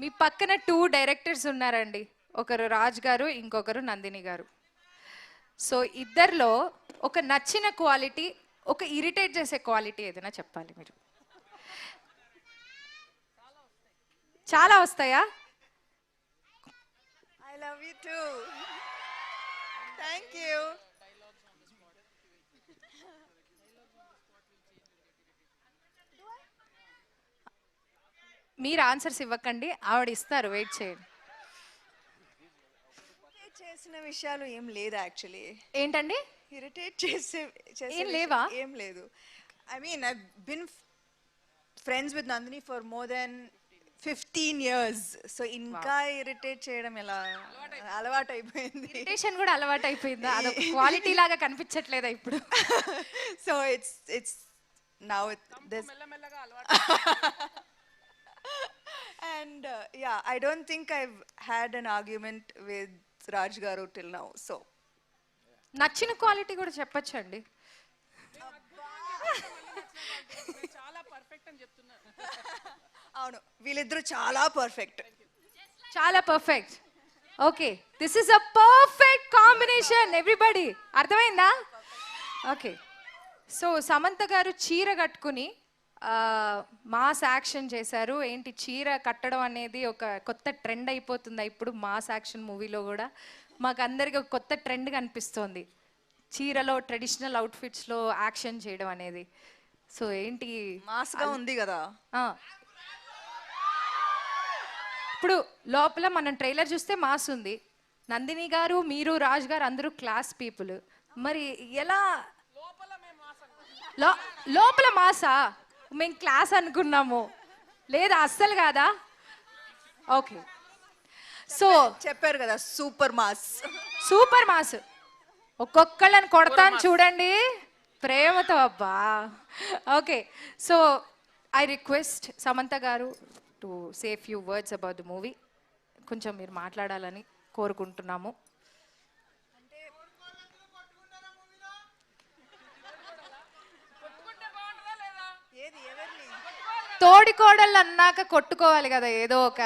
మీ పక్కన 2 డైరెక్టర్స్ ఉన్నారండి. ఒకరు రాజ్ గారు, ఇంకొకరు నందిని గారు. సో ఇద్దరిలో ఒక నచ్చిన క్వాలిటీ, ఒక ఇరిటేట్ చేసే క్వాలిటీ ఏదైనా చెప్పాలి మీరు. చాలా వస్తాయా? I love you too. Thank you. మీరు ఆన్సర్స్ ఇవ్వకండి, ఆవిడ ఇస్తారు, వెయిట్ చేయండి. చేసిన విషయాలు ఏం లేదు యాక్చువల్లీ. ఏంటండి? ఇరిటేట్ చేసే ఏం లేవా? ఏం లేదు. I mean I been friends with Nandini for more than 15 years. So ఇంకా ఇరిటేట్ చేయడం ఎలా అలవాటు అయిపోయింది. ఇరిటేషన్ కూడా అలవాటు అయిపోయిందా? అదొక క్వాలిటీ లాగా కనిపించట్లేదా ఇప్పుడు? So it's now this and yeah, I don't think I've had an argument with Raj Garu till now. So నచ్చిన క్వాలిటీ కూడా చెప్పొచ్చండి. చాలా పర్ఫెక్ట్ అని చెప్తున్నా. అవును, వీళ్ళిద్దరూ చాలా పర్ఫెక్ట్. చాలా perfect. Okay, this is a perfect combination everybody. అర్థమైందా? ఓకే, సో సమంత గారు చీర కట్టుకుని మాస్ యాక్షన్ చేశారు. ఏంటి చీర కట్టడం అనేది ఒక కొత్త ట్రెండ్ అయిపోతుంది ఇప్పుడు మాస్ యాక్షన్ మూవీలో కూడా. మాకు అందరికి ఒక కొత్త ట్రెండ్ కనిపిస్తోంది, చీరలో ట్రెడిషనల్ అవుట్ఫిట్స్లో యాక్షన్ చేయడం అనేది. సో ఏంటి మాస్గా ఉంది కదా. ఇప్పుడు లోపల మనం ట్రైలర్ చూస్తే మాస్ ఉంది. నందిని గారు, మీరు, రాజ్ గారు అందరూ క్లాస్ పీపుల్. మరి ఎలా లోపల మాసా? మేము క్లాస్ అనుకున్నాము, లేదా అస్సలు కాదా? ఓకే, సో చెప్పారు కదా సూపర్ మాస్. Super mass. ఒక్కొక్కళ్ళని కొడతాను చూడండి ప్రేమతో, అబ్బా. Okay, so I request Samantha garu to say few words about the movie. కొంచెం మీరు మాట్లాడాలని కోరుకుంటున్నాము. తోడి కోడళ్ళు అన్నాక కొట్టుకోవాలి కదా ఏదో ఒక